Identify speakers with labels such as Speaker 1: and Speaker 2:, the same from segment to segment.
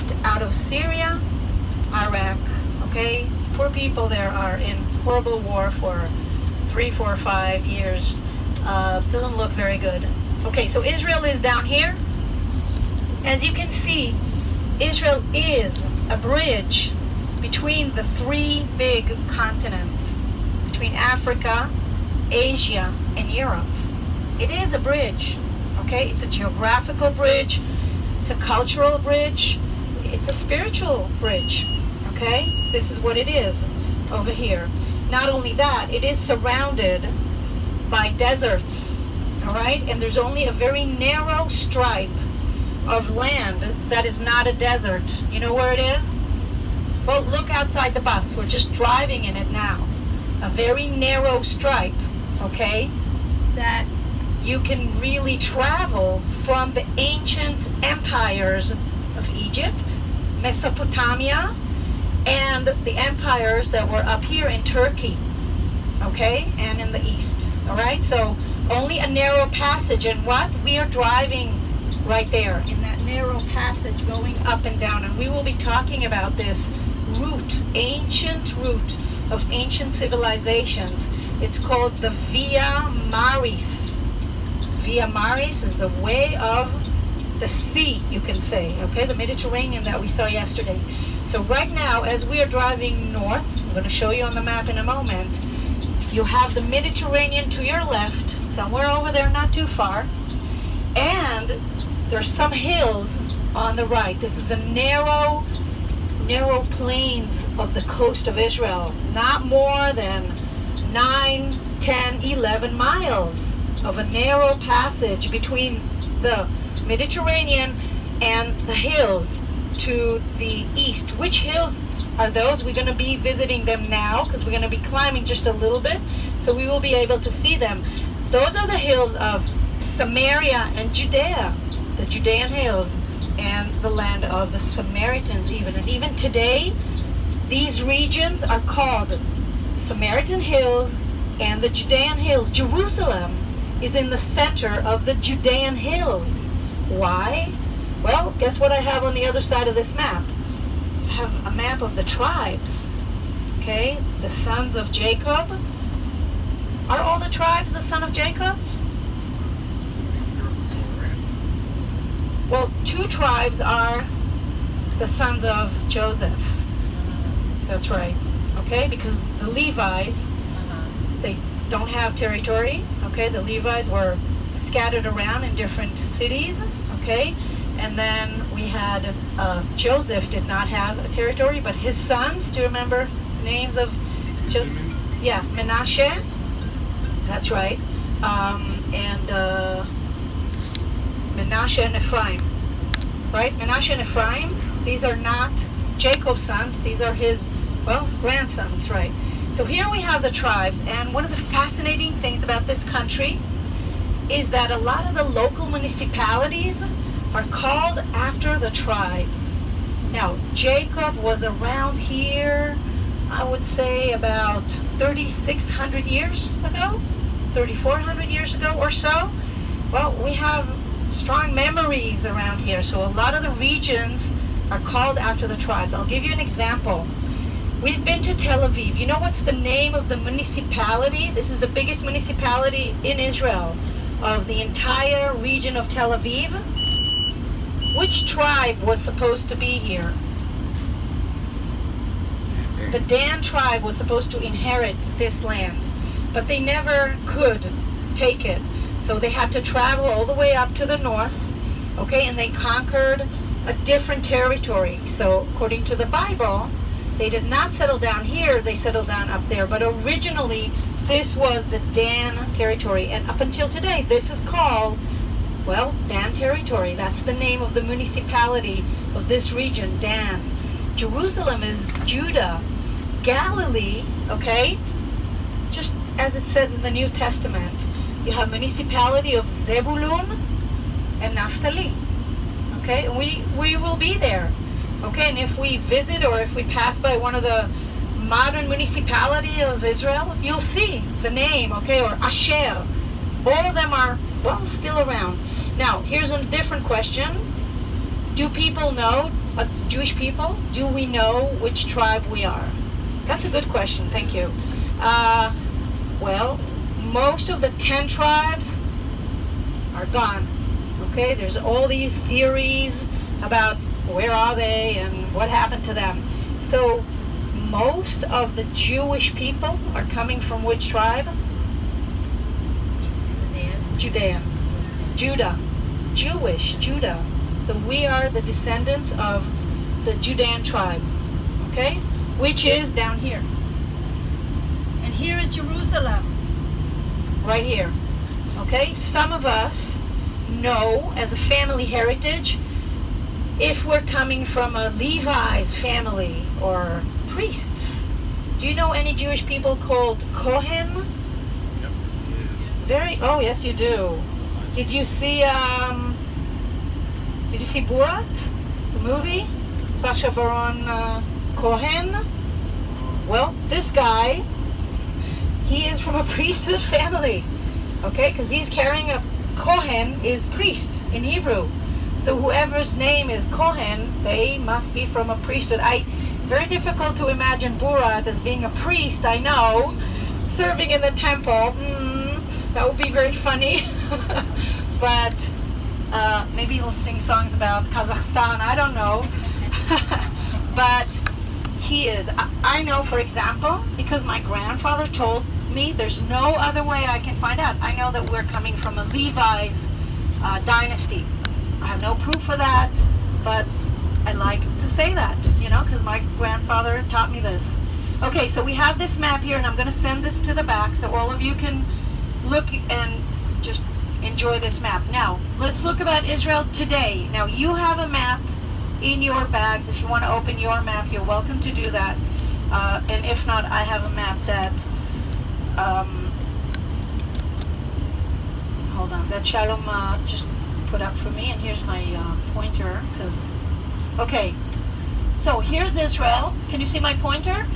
Speaker 1: left out of Syria, Iraq. Okay, poor people there are in horrible war for 3, 4, 5 years. Doesn't look very good. Okay, so Israel is down here. As you can see, Israel is a bridge between the 3 big continents, between Africa, Asia, and Europe. It is a bridge, okay? It's a geographical bridge, it's a cultural bridge, it's a spiritual bridge, okay? This is what it is over here. Not only that, it is surrounded by deserts, all right? And there's only a very narrow stripe of land that is not a desert. You know where it is? Well, look outside the bus. We're just driving in it now. A very narrow stripe, okay, that you can really travel from the ancient empires of Egypt, Mesopotamia, and the empires that were up here in Turkey, okay, and in the east, all right? So only a narrow passage, and what? We are driving right there in that narrow passage going up and down, and we will be talking about this route, ancient route of ancient civilizations. It's called the Via Maris. Via Maris is the way of the sea, you can say, okay, the Mediterranean that we saw yesterday. So right now, as we are driving north, I'm going to show you on the map in a moment, you have the Mediterranean to your left, somewhere over there, not too far, and there's some hills on the right. This is a narrow plains of the coast of Israel, not more than 9, 10, 11 miles of a narrow passage between the Mediterranean and the hills to the east. Which hills are those? We're going to be visiting them now because we're going to be climbing just a little bit, so we will be able to see them. Those are the hills of Samaria and Judea, the Judean hills, and the land of the Samaritans even. And even today, these regions are called Samaritan hills and the Judean hills. Jerusalem is in the center of the Judean hills. Why? Well, guess what I have on the other side of this map? I have a map of the tribes. Okay, the sons of Jacob. Are all the tribes the son of Jacob? Well, 2 tribes are the sons of Joseph. That's right. Okay, because the Levites, they don't have territory. Okay, the Levites were scattered around in different cities. Okay, and then we had Joseph did not have a territory, but his sons. Do you remember names of? Yeah, Menashe. That's right. And Menashe and Ephraim. Right? Menashe and Ephraim. These are not Jacob's sons. These are his, well, grandsons. Right. So here we have the tribes, and one of the fascinating things about this country is that a lot of the local municipalities are called after the tribes. Now, Jacob was around here, I would say about 3,600 years ago, 3,400 years ago or so. Well, we have strong memories around here, so a lot of the regions are called after the tribes. I'll give you an example. We've been to Tel Aviv. You know what's the name of the municipality? This is the biggest municipality in Israel of the entire region of Tel Aviv. Which tribe was supposed to be here? The Dan tribe was supposed to inherit this land, but they never could take it. So they had to travel all the way up to the north, okay, and they conquered a different territory. So according to the Bible, they did not settle down here, they settled down up there. But originally, this was the Dan territory. And up until today, this is called, well, Dan territory. That's the name of the municipality of this region, Dan. Jerusalem is Judah. Galilee, okay, just as it says in the New Testament, you have municipality of Zebulun and Naphtali. Okay, and we will be there. Okay, and if we visit or if we pass by one of the modern municipalities of Israel, you'll see the name, okay, or Asher. All of them are, well, still around. Now, here's a different question. Do people know Jewish people, do we know which tribe we are? That's a good question. Thank you. Well, most of the 10 tribes are gone. Okay, there's all these theories about where are they and what happened to them. So most of the Jewish people are coming from which tribe? Judean. Judah. Jewish, Judah. So we are the descendants of the Judean tribe. Okay? Which is down here.
Speaker 2: And here is Jerusalem.
Speaker 1: Right here. Okay? Some of us know as a family heritage if we're coming from a Levi's family or priests. Do you know any Jewish people called Kohen? Oh yes you do. Did you see Borat, the movie? Sacha Baron Cohen? Well, this guy, he is from a priesthood family. Okay, because he's carrying a Kohen is priest in Hebrew. So whoever's name is Kohen, they must be from a priesthood. Very difficult to imagine Borat as being a priest, I know, serving in the temple. That would be very funny. But maybe he'll sing songs about Kazakhstan, I don't know. But he is. I know, for example, because my grandfather told me there's no other way I can find out. I know that we're coming from a Levi's dynasty. I have no proof for that, but I like to say that, because my grandfather taught me this. Okay, so we have this map here, and I'm going to send this to the back so all of you can look and just enjoy this map. Now, let's look about Israel today. Now, you have a map in your bags. If you want to open your map, you're welcome to do that. And if not, I have a map that, hold on, that Shalom just put up for me. And here's my pointer, okay. So here's Israel. Can you see my pointer?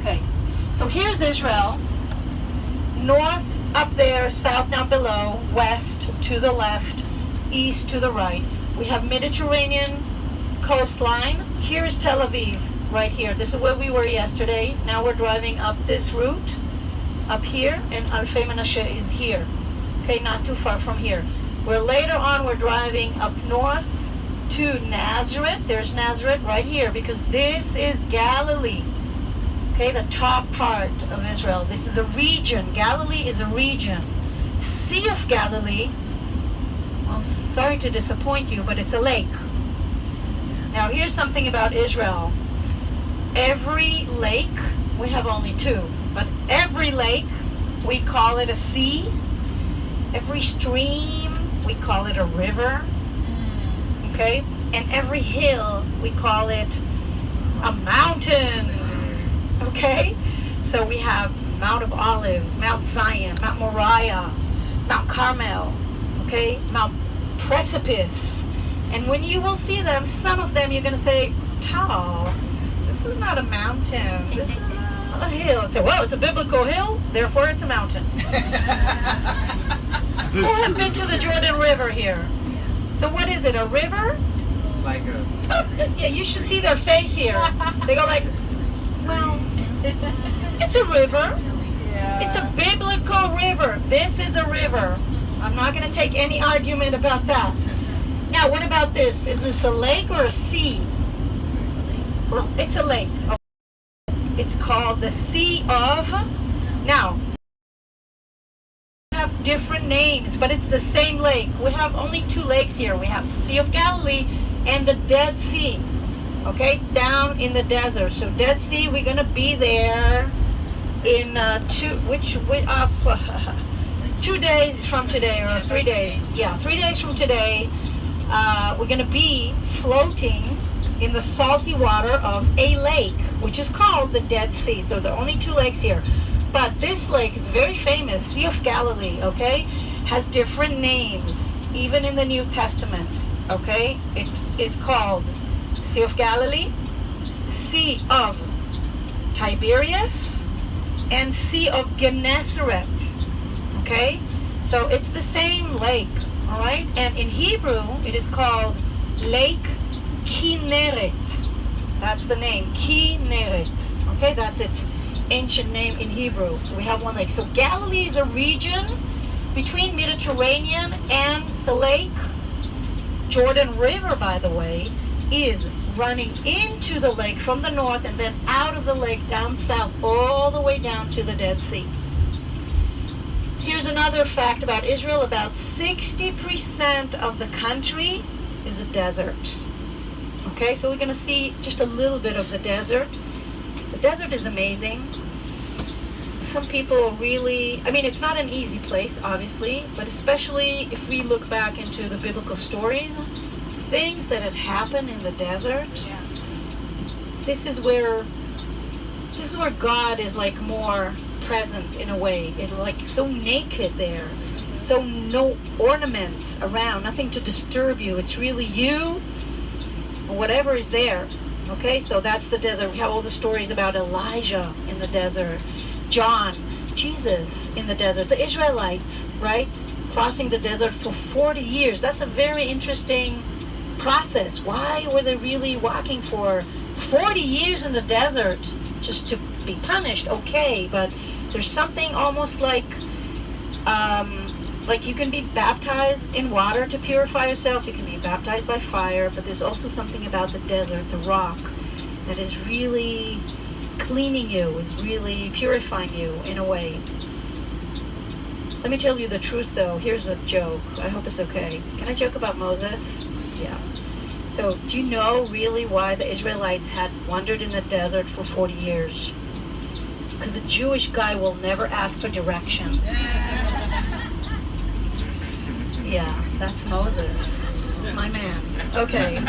Speaker 1: Okay. So here's Israel. North up there, south down below, west to the left, east to the right. We have Mediterranean coastline. Here is Tel Aviv, right here. This is where we were yesterday. Now we're driving up this route, up here, and Alfei Menashe is here. Okay, not too far from here. Where later on we're driving up north to Nazareth. There's Nazareth right here, because this is Galilee. Okay, the top part of Israel. This is a region. Galilee is a region. Sea of Galilee, I'm sorry to disappoint you, but it's a lake. Now here's something about Israel. Every lake, we have only 2, but every lake, we call it a sea. Every stream, we call it a river. Okay? And every hill, we call it a mountain. Okay? So we have Mount of Olives, Mount Zion, Mount Moriah, Mount Carmel, okay? Mount Precipice. And when you will see them, some of them you're going to say, Tal, this is not a mountain. This is a hill. And say, well, it's a biblical hill, therefore it's a mountain. Who have been to the Jordan River here? So what is it, a river?
Speaker 3: It's like a...
Speaker 1: Yeah, you should see their face here. They go like, well, it's a river.
Speaker 3: Yeah.
Speaker 1: It's a biblical river. This is a river. I'm not going to take any argument about that. Now, what about this? Is this a lake or a sea? Well, it's a lake. It's called the Sea of... Now, we have different names, but it's the same lake. We have only 2 lakes here. We have Sea of Galilee and the Dead Sea. Okay, down in the desert. So Dead Sea, we're going to be there in 2 days from today, or 3 days. Yeah, 3 days from today. We're going to be floating in the salty water of a lake, which is called the Dead Sea. So there are only 2 lakes here. But this lake is very famous, Sea of Galilee, okay? Has different names, even in the New Testament, okay? It's called Sea of Galilee, Sea of Tiberias, and Sea of Gennesaret. Okay? So it's the same lake. All right, and in Hebrew it is called Lake Kinneret. That's the name, Kinneret. Okay, that's its ancient name in Hebrew. So we have one lake. So Galilee is a region between Mediterranean and the lake. Jordan River, by the way, is running into the lake from the north and then out of the lake down south all the way down to the Dead Sea. Here's another fact about Israel. About 60% of the country is a desert. Okay, so we're going to see just a little bit of the desert. The desert is amazing. Some people really, I mean, it's not an easy place, obviously, but especially if we look back into the biblical stories, things that had happened in the desert, this is where God is like more present in a way. It's like so naked there, so no ornaments around, nothing to disturb you. It's really you or whatever is there. Okay, so that's the desert. We have all the stories about Elijah in the desert, John, Jesus in the desert, the Israelites, right, crossing the desert for 40 years. That's a very interesting process. Why were they really walking for 40 years in the desert? Just to be punished? Okay, but there's something almost like you can be baptized in water to purify yourself. You can be baptized by fire, but there's also something about the desert, the rock, that is really cleaning you, is really purifying you in a way. Let me tell you the truth, though. Here's a joke. I hope it's okay. Can I joke about Moses? Yeah. So, do you know really why the Israelites had wandered in the desert for 40 years? Because a Jewish guy will never ask for directions. Yeah, that's Moses. That's my man. Okay.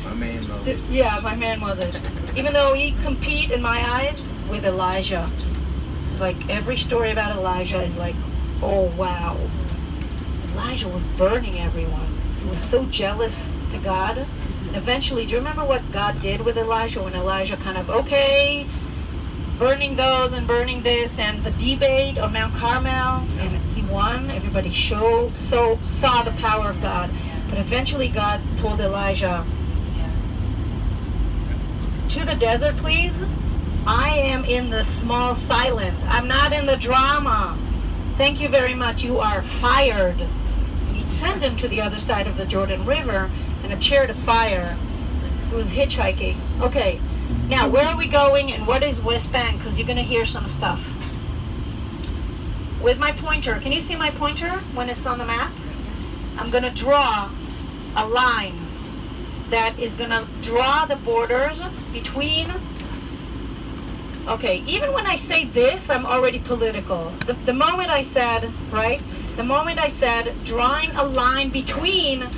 Speaker 3: My man Moses.
Speaker 1: Yeah, my man Moses. Even though he compete in my eyes with Elijah. It's like every story about Elijah is like, oh wow. Elijah was burning everyone. He was so jealous to God. And eventually, do you remember what God did with Elijah when Elijah kind of, okay, burning those and burning this, and the debate on Mount Carmel, and he won. Everybody saw the power of God. But eventually God told Elijah, to the desert, please. I am in the small silent. I'm not in the drama. Thank you very much. You are fired. And he'd send him to the other side of the Jordan River in a chariot of fire. He was hitchhiking. Okay, now where are we going and what is West Bank? Because you're going to hear some stuff. With my pointer, can you see my pointer when it's on the map? I'm going to draw a line that is going to draw the borders between. Okay, even when I say this, I'm already political. The moment I said, right, the moment I said drawing a line between,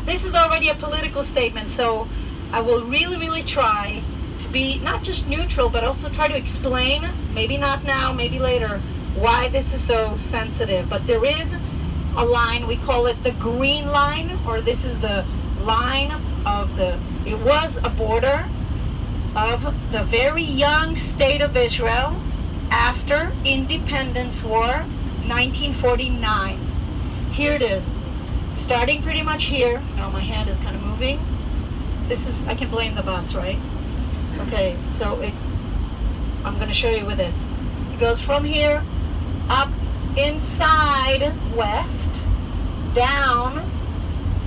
Speaker 1: this is already a political statement, so I will really, really try to be not just neutral, but also try to explain, maybe not now, maybe later, why this is so sensitive. But there is a line, we call it the green line, or this is the line of it was a border of the very young state of Israel after Independence War, 1949. Here it is, starting pretty much here. Now my hand is kind of moving. This is, I can blame the bus, right? Okay, so I'm going to show you with this. It goes from here up inside west, down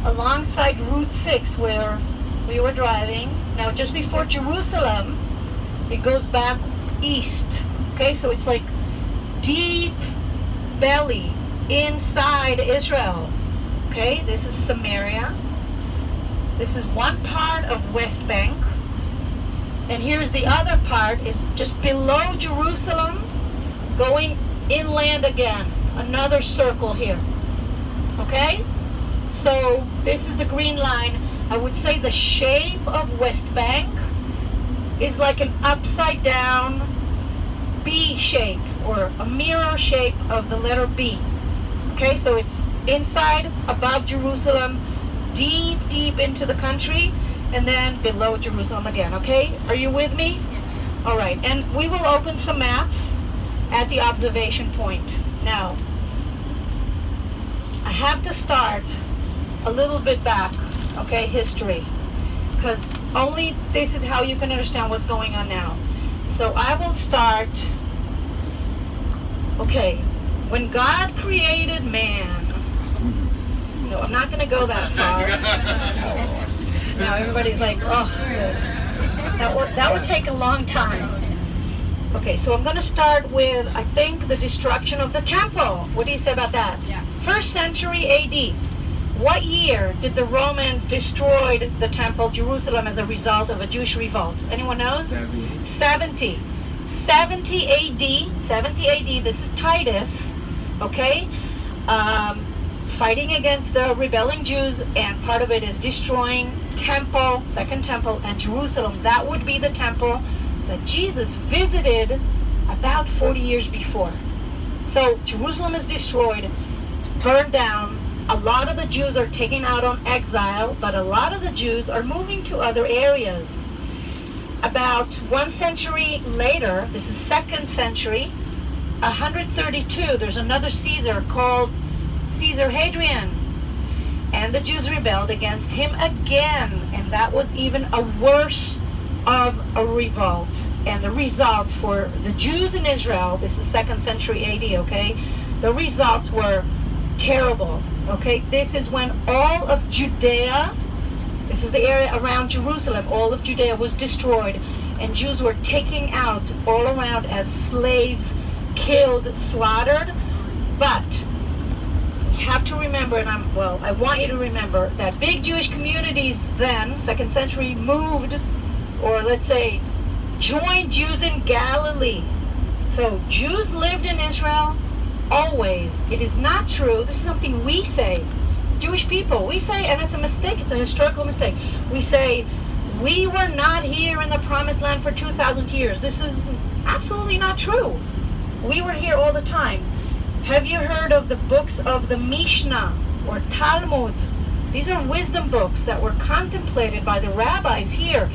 Speaker 1: alongside Route 6 where we were driving. Now just before Jerusalem, it goes back east. Okay, so it's like deep belly inside Israel. Okay, this is Samaria. This is one part of West Bank. And here's the other part, is just below Jerusalem, going inland again. Another circle here. Okay? So this is the green line. I would say the shape of West Bank is like an upside down B shape, or a mirror shape of the letter B. Okay, so it's inside, above Jerusalem, deep, deep into the country, and then below Jerusalem again. Okay, are you with me? All right, and we will open some maps at the observation point. Now, have to start a little bit back, okay, history, because only this is how you can understand what's going on now. So I will start, okay, when God created man, no, I'm not going to go that far. Now everybody's like, oh, that would take a long time. Okay, so I'm going to start with, I think, the destruction of the temple. What do you say about that?
Speaker 2: Yeah.
Speaker 1: 1st century AD. What year did the Romans destroy the temple, Jerusalem, as a result of a Jewish revolt? Anyone knows? 70. 70 AD. 70 AD. This is Titus. Okay? Fighting against the rebelling Jews, and part of it is destroying temple, second temple, and Jerusalem. That would be the temple that Jesus visited about 40 years before. So Jerusalem is destroyed, burned down. A lot of the Jews are taken out on exile, but a lot of the Jews are moving to other areas. About 1 century later, this is 2nd century, 132, there's another Caesar called Caesar Hadrian. And the Jews rebelled against him again. And that was even a worse of a revolt. And the results for the Jews in Israel, this is 2nd century AD, okay? The results were terrible, okay? This is when all of Judea, this is the area around Jerusalem, all of Judea was destroyed, and Jews were taken out all around as slaves, killed, slaughtered. But you have to remember, and I want you to remember that big Jewish communities then, 2nd century, moved, or let's say, joined Jews in Galilee. So Jews lived in Israel always. It is not true. This is something we say. Jewish people, we say, and it's a mistake, it's a historical mistake. We say, we were not here in the promised land for 2,000 years. This is absolutely not true. We were here all the time. Have you heard of the books of the Mishnah or Talmud? These are wisdom books that were contemplated by the rabbis here